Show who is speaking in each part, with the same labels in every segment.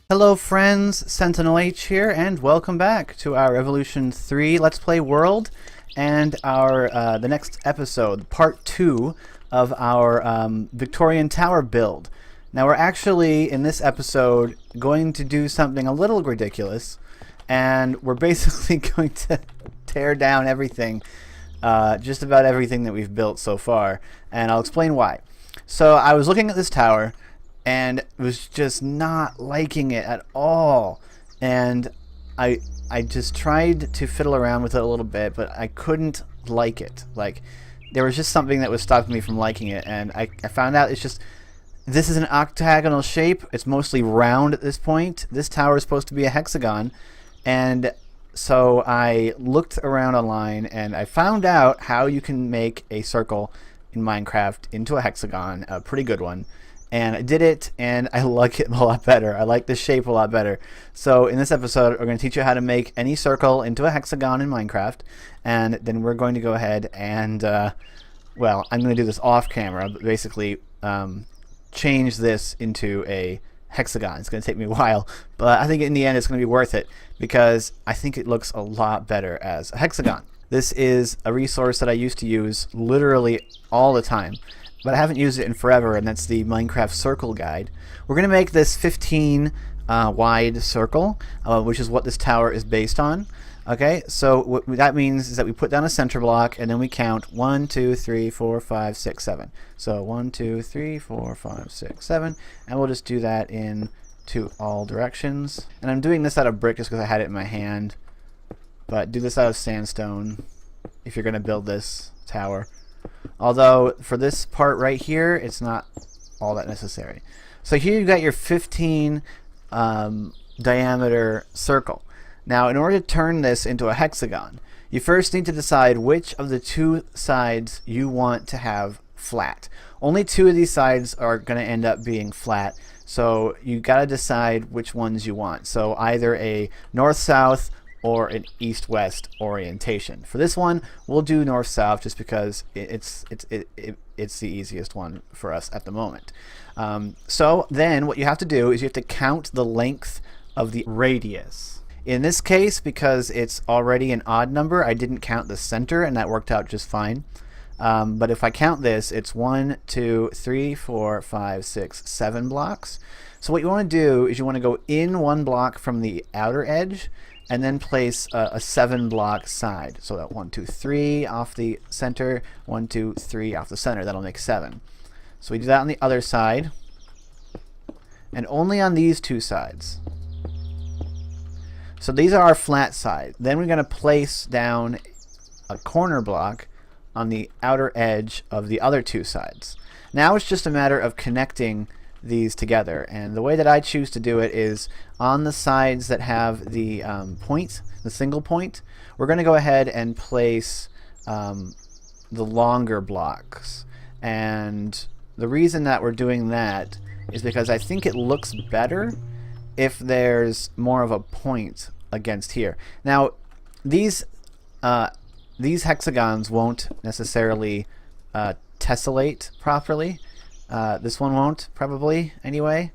Speaker 1: Hello friends, SentinalH here, and welcome back to our Evolution 3 Let's Play World, and our the next episode, part 2 of our Victorian tower build. Now we're actually, in this episode, going to do something a little ridiculous, and we're basically going to tear down everything, just about everything that we've built so far, and I'll explain why. So I was looking at this tower, and was just not liking it at all, and I just tried to fiddle around with it a little bit, but I couldn't like it. Like, there was just something that was stopping me from liking it, and I found out it's just, this is an octagonal shape. It's mostly round at this point. This tower is supposed to be a hexagon, and so I looked around online and I found out how you can make a circle in Minecraft into a hexagon, a pretty good one. And I did it, and I like it a lot better. I like the shape a lot better. So in this episode, we're going to teach you how to make any circle into a hexagon in Minecraft. And then we're going to go ahead and, well, I'm going to do this off camera, but basically change this into a hexagon. It's going to take me a while, but I think in the end it's going to be worth it, because I think it looks a lot better as a hexagon. This is a resource that I used to use literally all the time, but I haven't used it in forever, and that's the Minecraft Circle Guide. We're going to make this 15 wide circle, which is what this tower is based on. Okay, so what that means is that we put down a center block, and then we count 1, 2, 3, 4, 5, 6, 7. So 1, 2, 3, 4, 5, 6, 7, and we'll just do that in to all directions. And I'm doing this out of brick just because I had it in my hand, but do this out of sandstone if you're going to build this tower. Although for this part right here, it's not all that necessary. So here you've got your 15 diameter circle. Now in order to turn this into a hexagon, you first need to decide which of the two sides you want to have flat. Only two of these sides are going to end up being flat, so you got to decide which ones you want. So either a north-south or an east-west orientation. For this one, we'll do north-south just because it's the easiest one for us at the moment. So then what you have to do is you have to count the length of the radius. In this case, because it's already an odd number, I didn't count the center, and that worked out just fine. But if I count this, it's 1, 2, 3, 4, 5, 6, 7 blocks. So what you want to do is you want to go in one block from the outer edge, and then place a 7 block side. So that 1, 2, 3 off the center, 1, 2, 3 off the center. That'll make 7. So we do that on the other side, and only on these two sides. So these are our flat side. Then we're going to place down a corner block on the outer edge of the other two sides. Now it's just a matter of connecting these together, and the way that I choose to do it is on the sides that have the point, the single point, we're going to go ahead and place the longer blocks. And the reason that we're doing that is because I think it looks better if there's more of a point against here. Now these hexagons won't necessarily tessellate properly. This one won't, probably, anyway.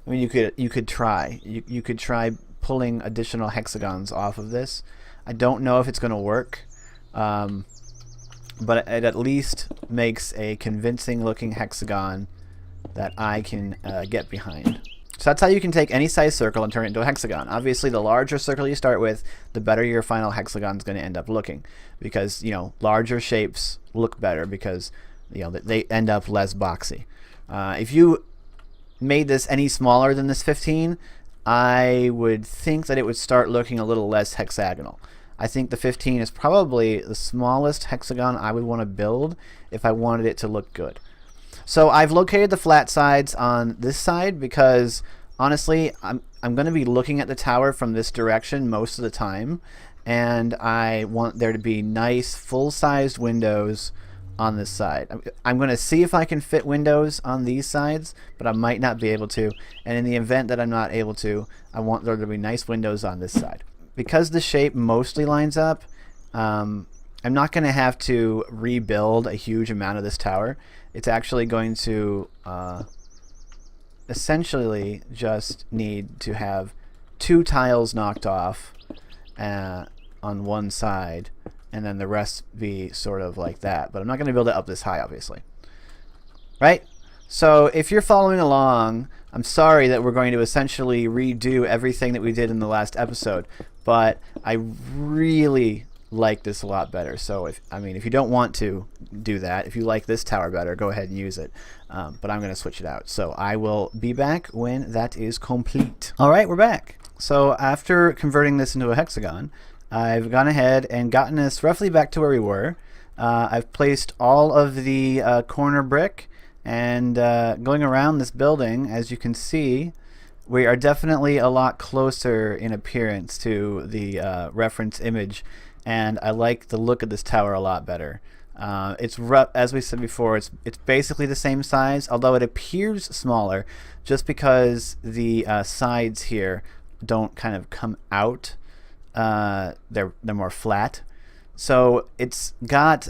Speaker 1: I mean, you could try. You could try pulling additional hexagons off of this. I don't know if it's going to work, but it at least makes a convincing looking hexagon that I can get behind. So that's how you can take any size circle and turn it into a hexagon. Obviously, the larger circle you start with, the better your final hexagon is going to end up looking, because, you know, larger shapes look better because, you know, they end up less boxy. If you made this any smaller than this 15, I would think that it would start looking a little less hexagonal. I think the 15 is probably the smallest hexagon I would want to build if I wanted it to look good. So I've located the flat sides on this side because, honestly, I'm going to be looking at the tower from this direction most of the time, and I want there to be nice full-sized windows on this side. I'm going to see if I can fit windows on these sides, but I might not be able to, and in the event that I'm not able to, I want there to be nice windows on this side. Because the shape mostly lines up, I'm not going to have to rebuild a huge amount of this tower. It's actually going to essentially just need to have 2 tiles knocked off on one side, and then the rest be sort of like that. But I'm not going to build it up this high, obviously. Right? So if you're following along, I'm sorry that we're going to essentially redo everything that we did in the last episode, but I really like this a lot better. So if you don't want to do that, if you like this tower better, go ahead and use it. But I'm going to switch it out. So I will be back when that is complete. All right, we're back. So after converting this into a hexagon, I've gone ahead and gotten us roughly back to where we were. I've placed all of the corner brick, and going around this building, as you can see, we are definitely a lot closer in appearance to the reference image, and I like the look of this tower a lot better. It's rough, as we said before, it's basically the same size, although it appears smaller just because the sides here don't kind of come out. They're more flat, so it's got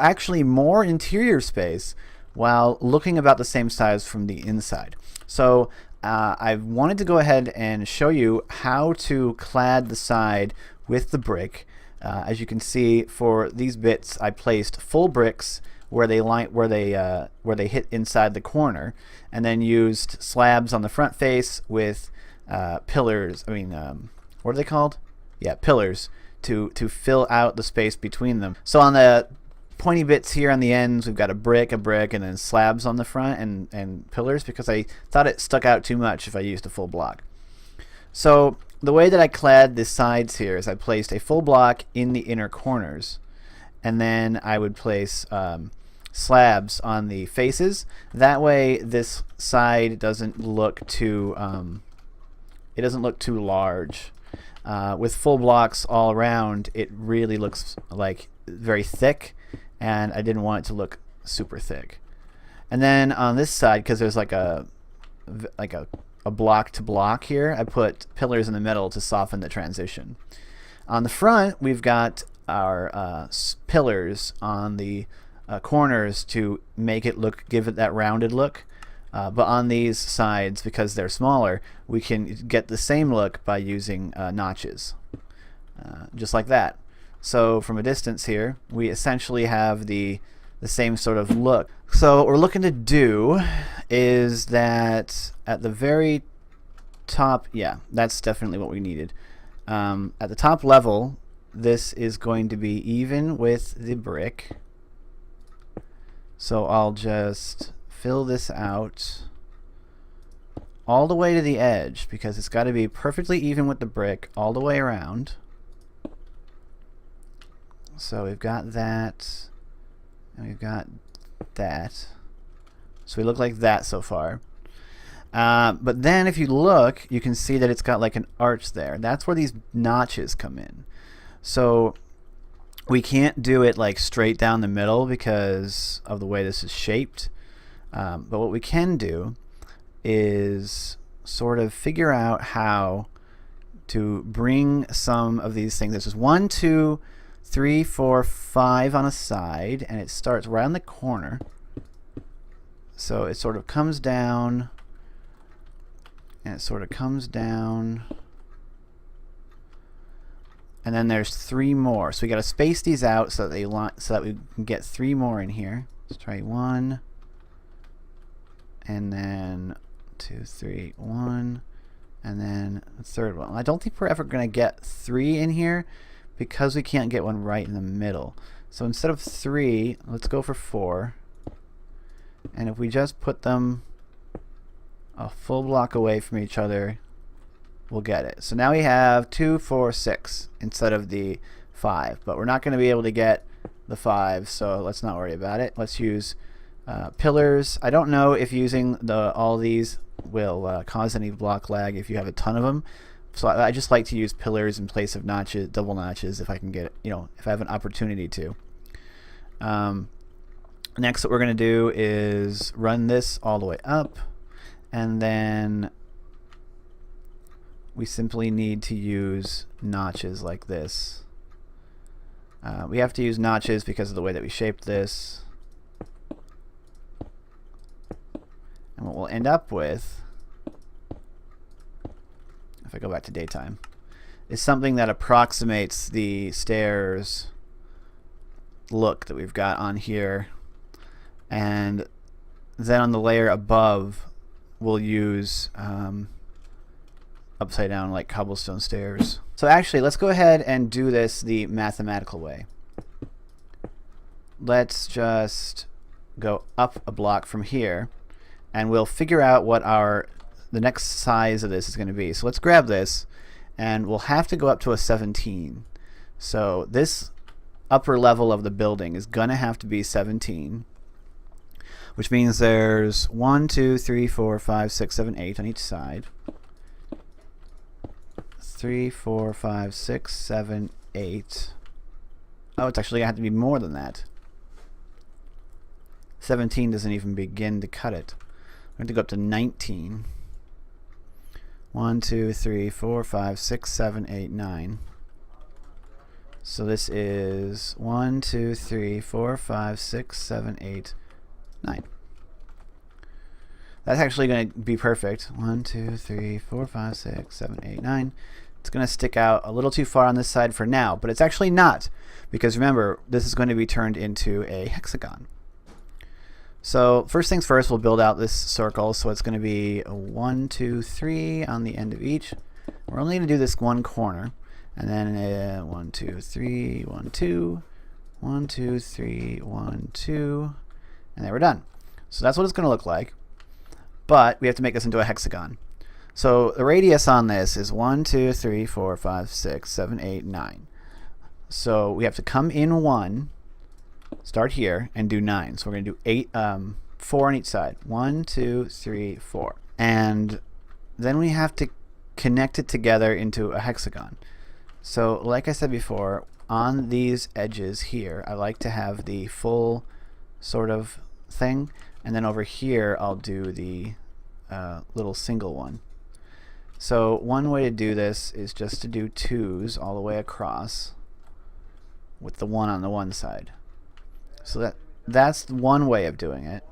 Speaker 1: actually more interior space while looking about the same size from the inside. So I wanted to go ahead and show you how to clad the side with the brick. As you can see, for these bits, I placed full bricks where they hit inside the corner, and then used slabs on the front face with pillars. What are they called? Yeah, pillars to fill out the space between them. So on the pointy bits here on the ends, we've got a brick, and then slabs on the front and pillars, because I thought it stuck out too much if I used a full block. So the way that I clad the sides here is I placed a full block in the inner corners, and then I would place slabs on the faces. That way this side doesn't look too large. With full blocks all around, it really looks like very thick, and I didn't want it to look super thick. And then on this side, because there's like a block to block here, I put pillars in the middle to soften the transition. On the front, we've got our pillars on the corners to make it give it that rounded look. But on these sides, because they're smaller, we can get the same look by using notches, just like that. So from a distance here, we essentially have the same sort of look. So what we're looking to do is that at the very top, yeah, that's definitely what we needed. At the top level, this is going to be even with the brick. So I'll just fill this out all the way to the edge, because it's got to be perfectly even with the brick all the way around. So we've got that, and we've got that. So we look like that so far. But then if you look, you can see that it's got like an arch there. That's where these notches come in. So we can't do it like straight down the middle because of the way this is shaped. But what we can do is sort of figure out how to bring some of these things. This is 1, 2, 3, 4, 5 on a side, and it starts right on the corner. So it sort of comes down, and it sort of comes down, and then there's 3 more. So we got to space these out so that we can get 3 more in here. Let's try 1, and then 2, 3, 1, and then the third one. I don't think we're ever going to get 3 in here because we can't get one right in the middle. So instead of 3, let's go for 4. And if we just put them a full block away from each other, we'll get it. So now we have 2, 4, 6 instead of the 5. But we're not going to be able to get the 5, so let's not worry about it. Let's use pillars. I don't know if using all these will cause any block lag if you have a ton of them. So I just like to use pillars in place of notches, double notches, if I can get it, if I have an opportunity to. Next, what we're going to do is run this all the way up, and then we simply need to use notches like this. We have to use notches because of the way that we shaped this. And what we'll end up with if I go back to daytime, is something that approximates the stairs look that we've got on here. And then on the layer above, we'll use upside down like cobblestone stairs. So actually, let's go ahead and do this the mathematical way. Let's just go up a block from here, and we'll figure out what the next size of this is going to be. So let's grab this, and we'll have to go up to a 17. So this upper level of the building is going to have to be 17, which means there's 1, 2, 3, 4, 5, 6, 7, 8 on each side. 3, 4, 5, 6, 7, 8. Oh, it's actually going to have to be more than that. 17 doesn't even begin to cut it. We're going to go up to 19. 1, 2, 3, 4, 5, 6, 7, 8, 9. So this is 1, 2, 3, 4, 5, 6, 7, 8, 9. That's actually going to be perfect. 1, 2, 3, 4, 5, 6, 7, 8, 9. It's going to stick out a little too far on this side for now, but it's actually not, because remember, this is going to be turned into a hexagon. So first things first, we'll build out this circle. So it's going to be a 1, 2, 3 on the end of each. We're only going to do this one corner, and then a 1, 2, 3, 1, 2, 1, 2, 3, 1, 2, and then we're done. So that's what it's going to look like. But we have to make this into a hexagon. So the radius on this is 1, 2, 3, 4, 5, 6, 7, 8, 9. So we have to come in 1, start here, and do 9. So we're going to do 4 on each side. 1, 2, 3, 4. And then we have to connect it together into a hexagon. So like I said before, on these edges here, I like to have the full sort of thing. And then over here, I'll do the little single one. So one way to do this is just to do 2s all the way across with the 1 on the one side. So that's one way of doing it.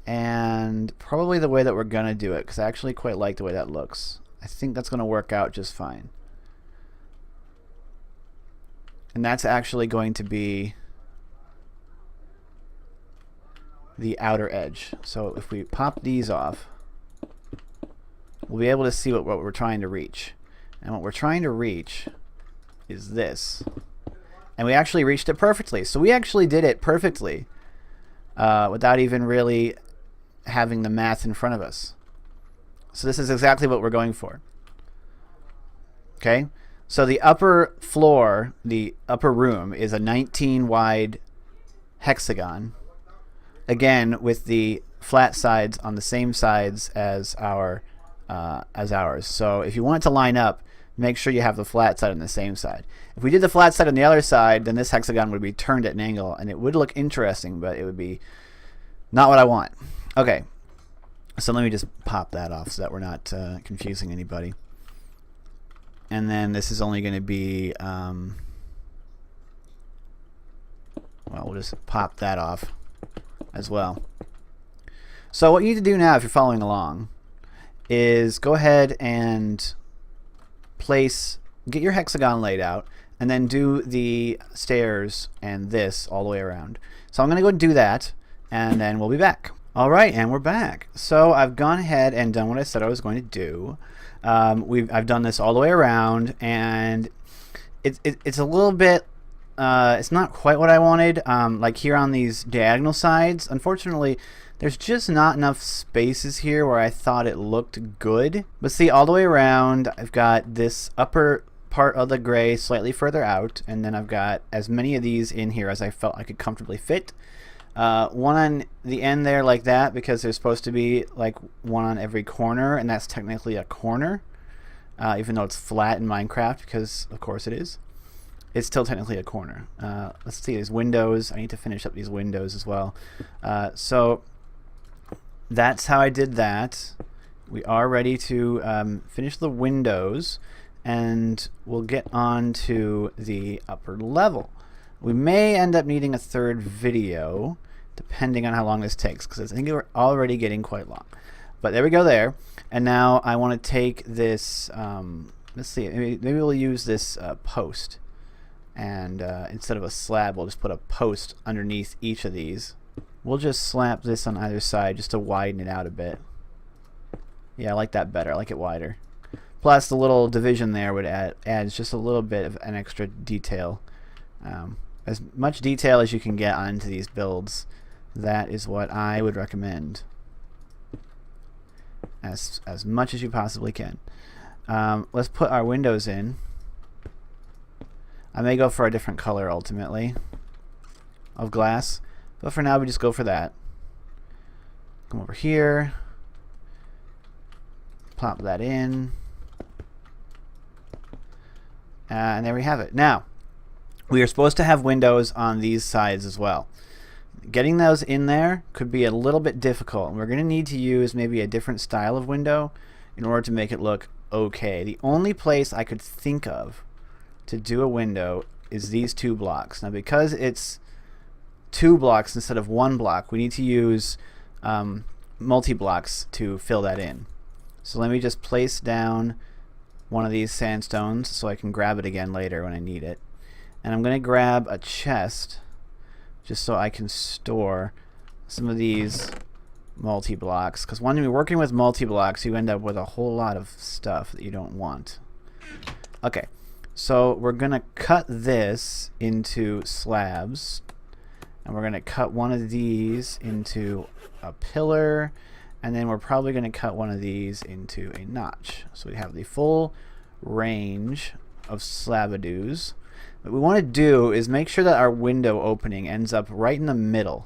Speaker 1: And probably the way that we're going to do it, because I actually quite like the way that looks. I think that's going to work out just fine. And that's actually going to be the outer edge. So if we pop these off, we'll be able to see what we're trying to reach. And what we're trying to reach is this. And we actually reached it perfectly. So we actually did it perfectly without even really having the math in front of us. So this is exactly what we're going for. Okay? So the upper floor, the upper room, is a 19 wide hexagon. Again, with the flat sides on the same sides as ours. So if you want it to line up, make sure you have the flat side on the same side. If we did the flat side on the other side, then this hexagon would be turned at an angle, and it would look interesting, but it would be not what I want. Okay, so let me just pop that off so that we're not confusing anybody. And then this is only going to be, well, we'll just pop that off as well. So what you need to do now, if you're following along, is go ahead and get your hexagon laid out, and then do the stairs and this all the way around. So I'm going to go and do that, and then we'll be back. All right, and we're back. So I've gone ahead and done what I said I was going to do. I've done this all the way around, and it's a little bit, it's not quite what I wanted. Like here on these diagonal sides, unfortunately, there's just not enough spaces here where I thought it looked good. But see, all the way around, I've got this upper part of the gray slightly further out, and then I've got as many of these in here as I felt I could comfortably fit. One on the end there like that, because there's supposed to be like one on every corner, and that's technically a corner, even though it's flat in Minecraft, because of course it is. It's still technically a corner. Let's see, these windows. I need to finish up these windows as well. So that's how I did that. We are ready to finish the windows, and we'll get on to the upper level. We may end up needing a third video, depending on how long this takes, because I think we're already getting quite long. But there we go there. And now I want to take this, let's see, maybe we'll use this post. And instead of a slab, we'll just put a post underneath each of these. We'll just slap this on either side just to widen it out a bit. Yeah, I like that better. I like it wider. Plus, the little division there would adds just a little bit of an extra detail. As much detail as you can get onto these builds, that is what I would recommend. As much as you possibly can. Let's put our windows in. I may go for a different color ultimately of glass, but for now we just go for that. Come over here, plop that in, and there we have it. Now we are supposed to have windows on these sides as well. Getting those in there could be a little bit difficult, and we're going to need to use maybe a different style of window in order to make it look okay. The only place I could think of to do a window is these 2 blocks. Now because it's 2 blocks instead of 1 block, we need to use multi-blocks to fill that in. So let me just place down one of these sandstones so I can grab it again later when I need it. And I'm going to grab a chest just so I can store some of these multi-blocks, because when you're working with multi-blocks you end up with a whole lot of stuff that you don't want. Okay, so we're gonna cut this into slabs, and we're gonna cut one of these into a pillar, and then we're probably gonna cut one of these into a notch. So we have the full range of slabadoos. What we want to do is make sure that our window opening ends up right in the middle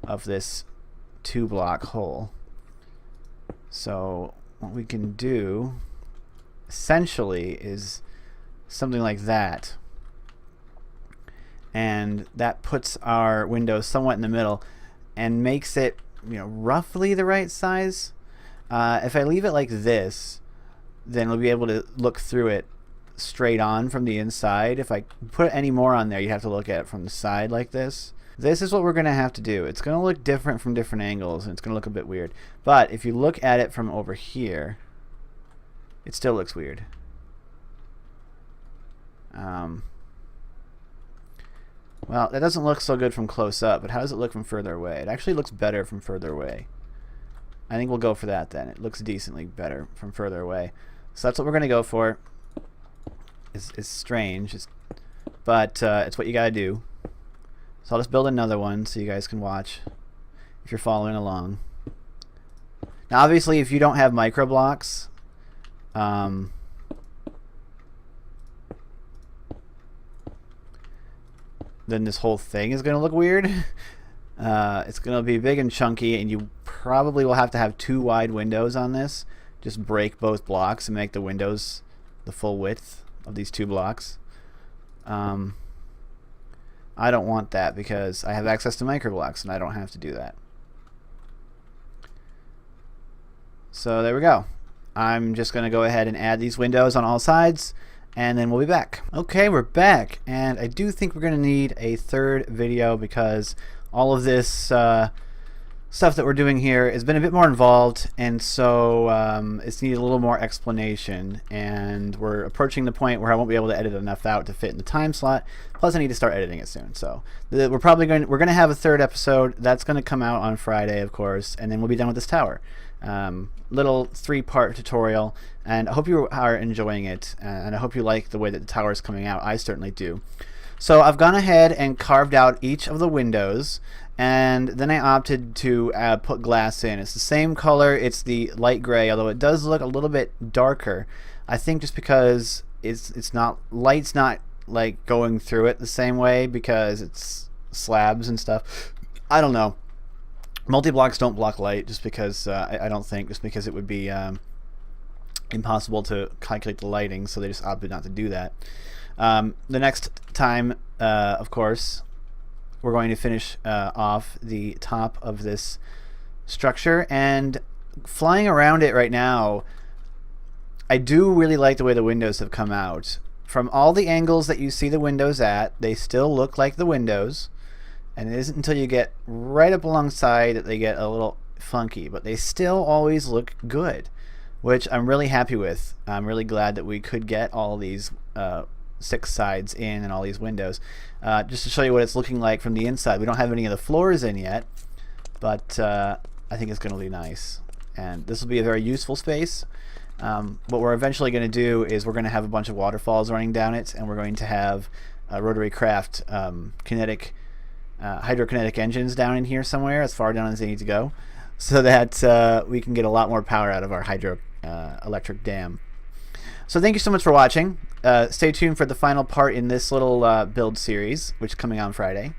Speaker 1: of this 2-block hole. So what we can do essentially is something like that, and that puts our window somewhat in the middle and makes it, you know, roughly the right size. If I leave it like this, then we'll be able to look through it straight on from the inside. If I put any more on there, you have to look at it from the side like this. This is what we're going to have to do. It's going to look different from different angles, and it's going to look a bit weird. But if you look at it from over here, it still looks weird. Well, that doesn't look so good from close up, but how does it look from further away? It actually looks better from further away. I think we'll go for that then. It looks decently better from further away. So that's what we're going to go for. It's strange, but it's what you gotta do. So I'll just build another one so you guys can watch if you're following along. Now obviously if you don't have micro blocks, then this whole thing is gonna look weird. It's gonna be big and chunky, and you probably will have to have 2 wide windows on this. Just break both blocks and make the windows the full width of these 2 blocks. I don't want that because I have access to micro blocks and I don't have to do that. So there we go. I'm just going to go ahead and add these windows on all sides, and then we'll be back. Okay, we're back, and I do think we're going to need a 3rd video because all of this stuff that we're doing here has been a bit more involved, and so it's needed a little more explanation, and we're approaching the point where I won't be able to edit enough out to fit in the time slot. Plus I need to start editing it soon, so we're going to have a 3rd episode that's going to come out on Friday, of course, and then we'll be done with this tower. Little 3-part tutorial, and I hope you are enjoying it, and I hope you like the way that the tower is coming out. I certainly do. So I've gone ahead and carved out each of the windows, and then I opted to put glass in. It's the same color, it's the light gray, although it does look a little bit darker. I think just because light's not like going through it the same way because it's slabs and stuff. I don't know. Multi-blocks don't block light just because I don't think, just because it would be impossible to calculate the lighting, so they just opted not to do that. The next time, of course, we're going to finish off the top of this structure, and flying around it right now, I do really like the way the windows have come out. From all the angles that you see the windows at, they still look like the windows, and it isn't until you get right up alongside that they get a little funky, but they still always look good, which I'm really happy with. I'm really glad that we could get all these 6 sides in and all these windows. Just to show you what it's looking like from the inside. We don't have any of the floors in yet, but I think it's going to be nice. And this will be a very useful space. What we're eventually going to do is we're going to have a bunch of waterfalls running down it, and we're going to have rotary craft hydrokinetic engines down in here somewhere, as far down as they need to go, so that we can get a lot more power out of our hydroelectric dam. So thank you so much for watching. Stay tuned for the final part in this little build series, which is coming on Friday.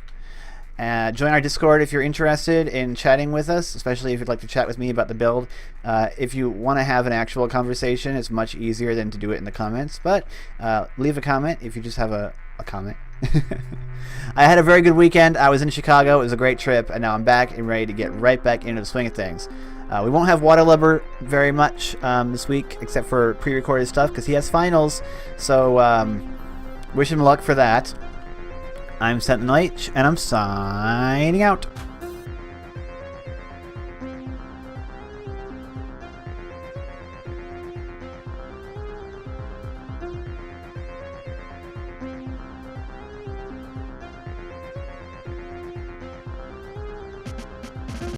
Speaker 1: Join our Discord if you're interested in chatting with us, especially if you'd like to chat with me about the build. If you want to have an actual conversation, it's much easier than to do it in the comments, but leave a comment if you just have a comment. I had a very good weekend. I was in Chicago. It was a great trip, and now I'm back and ready to get right back into the swing of things. We won't have Waterlubber very much this week, except for pre-recorded stuff, because he has finals, so wish him luck for that. I'm SentinalhMC, and I'm signing out.